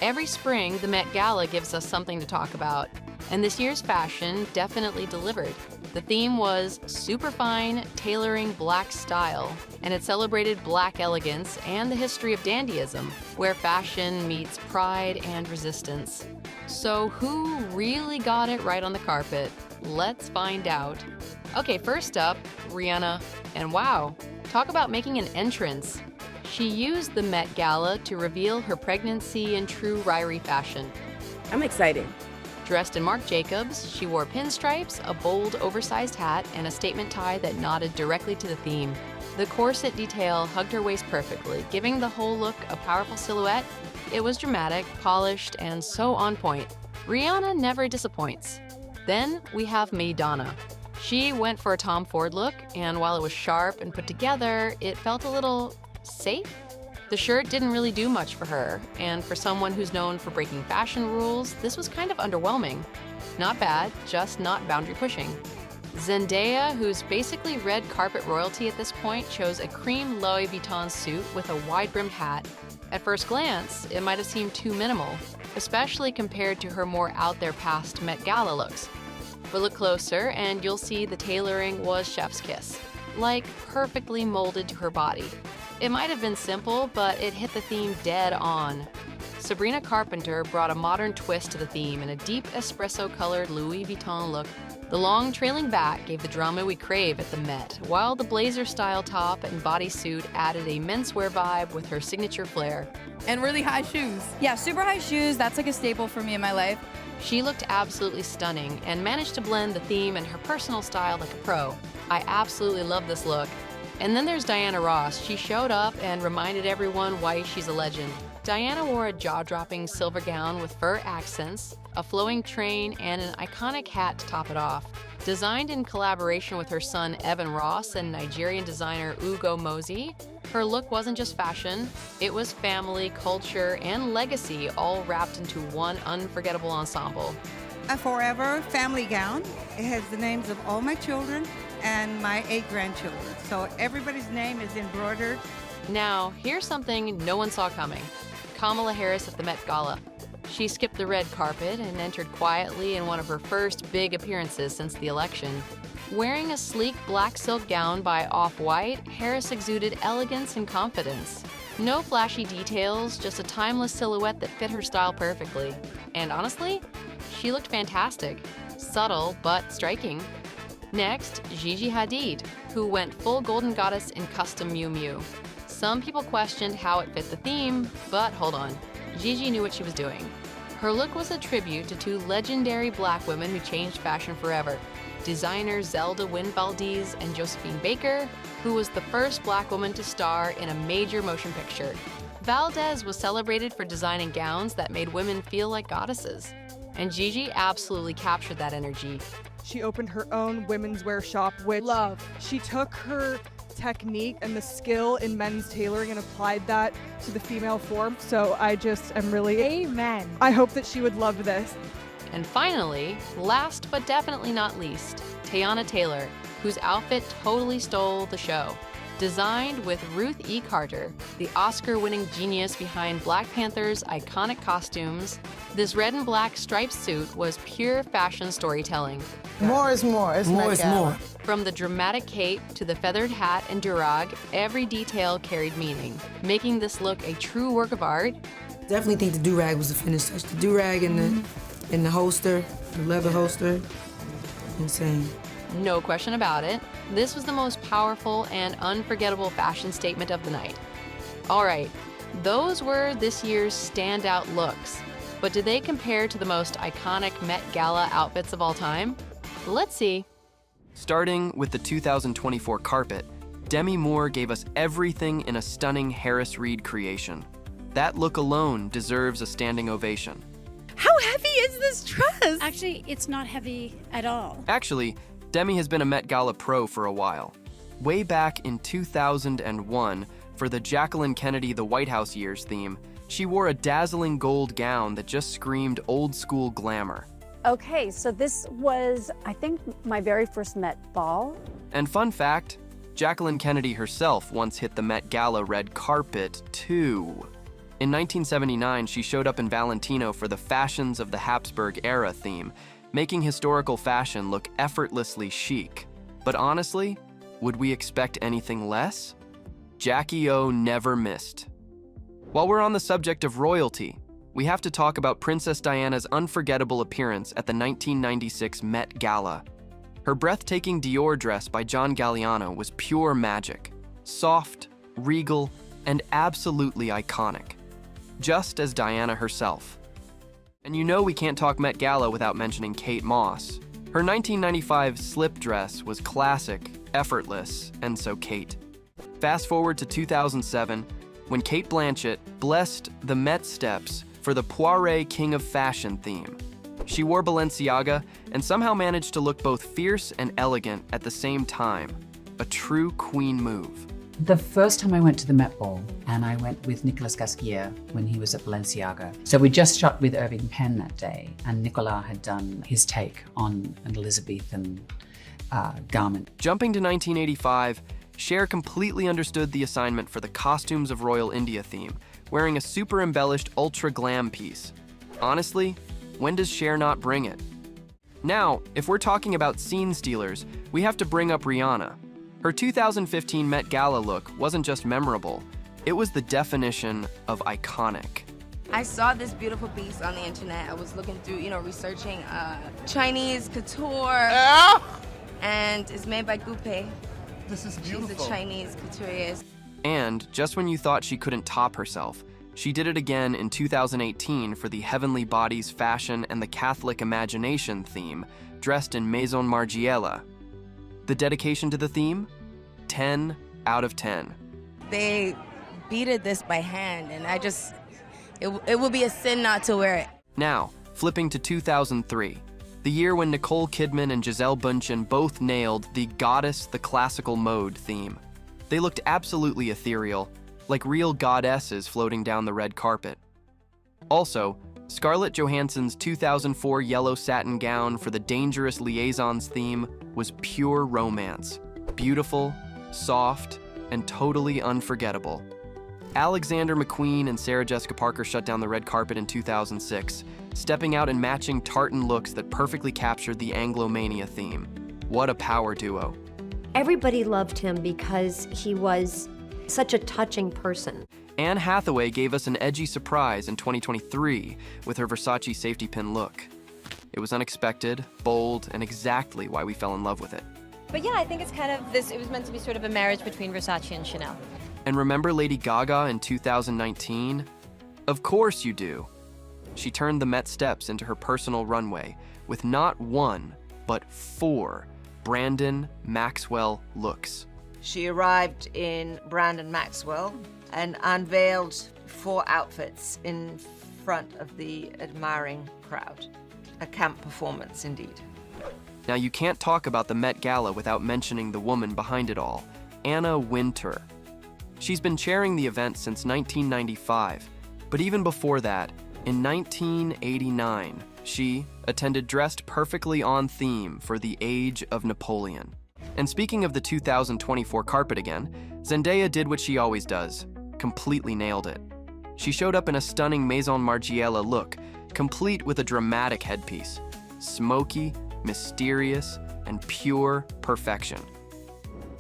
Every spring, the Met Gala gives us something to talk about, and this year's fashion definitely delivered. The theme was superfine tailoring black style, and it celebrated black elegance and the history of dandyism, where fashion meets pride and resistance. So who really got it right on the carpet? Let's find out. Okay, first up, Rihanna. And wow, talk about making an entrance. She used the Met Gala to reveal her pregnancy in true Ryrie fashion. I'm excited. Dressed in Marc Jacobs, she wore pinstripes, a bold, oversized hat, and a statement tie that nodded directly to the theme. The corset detail hugged her waist perfectly, giving the whole look a powerful silhouette. It was dramatic, polished, and so on point. Rihanna never disappoints. Then we have Madonna. She went for a Tom Ford look, and while it was sharp and put together, it felt a little safe? The shirt didn't really do much for her, and for someone who's known for breaking fashion rules, this was kind of underwhelming. Not bad, just not boundary pushing. Zendaya, who's basically red carpet royalty at this point, chose a cream Louis Vuitton suit with a wide-brimmed hat. At first glance, it might have seemed too minimal, especially compared to her more out-there past Met Gala looks. But look closer, and you'll see the tailoring was chef's kiss, like perfectly molded to her body. It might have been simple, but it hit the theme dead on. Sabrina Carpenter brought a modern twist to the theme in a deep espresso-colored Louis Vuitton look. The long trailing back gave the drama we crave at the Met, while the blazer-style top and bodysuit added a menswear vibe with her signature flair. And really high shoes. Yeah, super high shoes. That's like a staple for me in my life. She looked absolutely stunning and managed to blend the theme and her personal style like a pro. I absolutely love this look. And then there's Diana Ross. She showed up and reminded everyone why she's a legend. Diana wore a jaw-dropping silver gown with fur accents, a flowing train, and an iconic hat to top it off. Designed in collaboration with her son Evan Ross and Nigerian designer Ugo Mosey, her look wasn't just fashion, it was family, culture, and legacy all wrapped into one unforgettable ensemble. A forever family gown. It has the names of all my children and my 8 grandchildren. So everybody's name is embroidered. Now, here's something no one saw coming. Kamala Harris at the Met Gala. She skipped the red carpet and entered quietly in one of her first big appearances since the election. Wearing a sleek black silk gown by Off-White, Harris exuded elegance and confidence. No flashy details, just a timeless silhouette that fit her style perfectly. And honestly, she looked fantastic. Subtle, but striking. Next, Gigi Hadid, who went full golden goddess in custom Miu Miu. Some people questioned how it fit the theme, but hold on. Gigi knew what she was doing. Her look was a tribute to 2 legendary black women who changed fashion forever. Designers Zelda Wynne Valdez and Josephine Baker, who was the first black woman to star in a major motion picture. Valdez was celebrated for designing gowns that made women feel like goddesses. And Gigi absolutely captured that energy. She opened her own women's wear shop, which Love. she took her technique and the skill in men's tailoring and applied that to the female form. So I just am really, Amen. I hope that she would love this. And finally, last but definitely not least, Teyana Taylor, whose outfit totally stole the show. Designed with Ruth E. Carter, the Oscar-winning genius behind Black Panther's iconic costumes, this red and black striped suit was pure fashion storytelling. More is more. It's More Met is Gala. more. From the dramatic cape to the feathered hat and durag, every detail carried meaning, making this look a true work of art. Definitely think the do-rag was the finish touch. The do-rag and the holster, the leather holster, insane. No question about it. This was the most powerful and unforgettable fashion statement of the night. All right, those were this year's standout looks. But did they compare to the most iconic Met Gala outfits of all time? Let's see. Starting with the 2024 carpet, Demi Moore gave us everything in a stunning Harris Reed creation. That look alone deserves a standing ovation. How heavy is this dress? Actually, it's not heavy at all. Actually, Demi has been a Met Gala pro for a while. Way back in 2001, for the Jacqueline Kennedy The White House Years theme, she wore a dazzling gold gown that just screamed old-school glamour. Okay, so this was, I think, my very first Met ball. And fun fact, Jacqueline Kennedy herself once hit the Met Gala red carpet, too. In 1979, she showed up in Valentino for the Fashions of the Habsburg Era theme, making historical fashion look effortlessly chic. But honestly, would we expect anything less? Jackie O never missed. While we're on the subject of royalty, we have to talk about Princess Diana's unforgettable appearance at the 1996 Met Gala. Her breathtaking Dior dress by John Galliano was pure magic, soft, regal, and absolutely iconic, just as Diana herself. And you know we can't talk Met Gala without mentioning Kate Moss. Her 1995 slip dress was classic, effortless, and so Kate. Fast forward to 2007, when Cate Blanchett blessed the Met steps for the Poiré King of Fashion theme. She wore Balenciaga and somehow managed to look both fierce and elegant at the same time. A true queen move. The first time I went to the Met Ball, and I went with Nicolas Gasquier when he was at Balenciaga. So we just shot with Irving Penn that day, and Nicolas had done his take on an Elizabethan garment. Jumping to 1985, Cher completely understood the assignment for the Costumes of Royal India theme, wearing a super embellished ultra glam piece. Honestly, when does Cher not bring it? Now, if we're talking about scene stealers, we have to bring up Rihanna. Her 2015 Met Gala look wasn't just memorable, it was the definition of iconic. I saw this beautiful piece on the internet. I was looking through, researching Chinese couture, and it's made by Coupe. This is beautiful. She's a Chinese couturier. And just when you thought she couldn't top herself, she did it again in 2018 for the Heavenly Bodies Fashion and the Catholic Imagination theme, dressed in Maison Margiela. The dedication to the theme? 10 out of 10. They beaded this by hand, and it would be a sin not to wear it. Now, flipping to 2003, the year when Nicole Kidman and Gisele Bündchen both nailed the Goddess the Classical Mode theme. They looked absolutely ethereal, like real goddesses floating down the red carpet. Also, Scarlett Johansson's 2004 yellow satin gown for the Dangerous Liaisons theme was pure romance. Beautiful, soft, and totally unforgettable. Alexander McQueen and Sarah Jessica Parker shut down the red carpet in 2006, stepping out in matching tartan looks that perfectly captured the Anglomania theme. What a power duo. Everybody loved him because he was such a touching person. Anne Hathaway gave us an edgy surprise in 2023 with her Versace safety pin look. It was unexpected, bold, and exactly why we fell in love with it. But yeah, I think it's kind of this, it was meant to be sort of a marriage between Versace and Chanel. And remember Lady Gaga in 2019? Of course you do. She turned the Met steps into her personal runway with not one, but 4 Brandon Maxwell looks. She arrived in Brandon Maxwell and unveiled 4 outfits in front of the admiring crowd. A camp performance, indeed. Now you can't talk about the Met Gala without mentioning the woman behind it all, Anna Wintour. She's been chairing the event since 1995, but even before that, in 1989, she attended dressed perfectly on theme for the Age of Napoleon. And speaking of the 2024 carpet again, Zendaya did what she always does, completely nailed it. She showed up in a stunning Maison Margiela look, complete with a dramatic headpiece, smoky, mysterious, and pure perfection.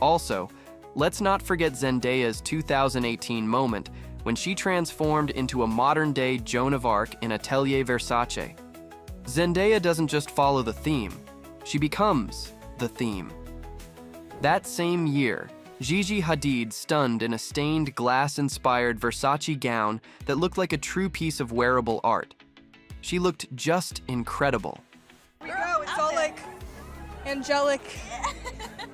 Also, let's not forget Zendaya's 2018 moment when she transformed into a modern-day Joan of Arc in Atelier Versace. Zendaya doesn't just follow the theme, she becomes the theme. That same year, Gigi Hadid stunned in a stained glass-inspired Versace gown that looked like a true piece of wearable art. She looked just incredible. Girl, it's all like angelic,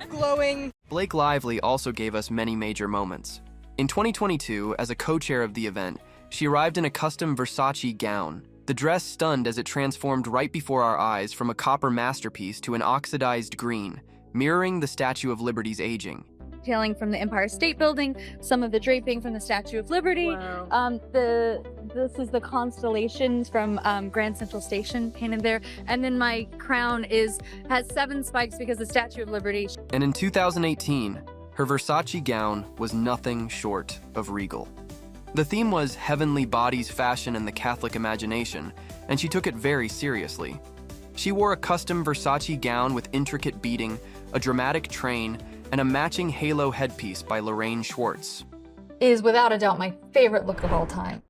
glowing. Blake Lively also gave us many major moments. In 2022, as a co-chair of the event, she arrived in a custom Versace gown. The dress stunned as it transformed right before our eyes from a copper masterpiece to an oxidized green, mirroring the Statue of Liberty's aging. Tailing from the Empire State Building, some of the draping from the Statue of Liberty. Wow. This is the constellations from Grand Central Station painted there. And then my crown has 7 spikes because the Statue of Liberty. And in 2018, her Versace gown was nothing short of regal. The theme was heavenly bodies, fashion, and the Catholic imagination, and she took it very seriously. She wore a custom Versace gown with intricate beading, a dramatic train, and a matching halo headpiece by Lorraine Schwartz. Is without a doubt my favorite look of all time.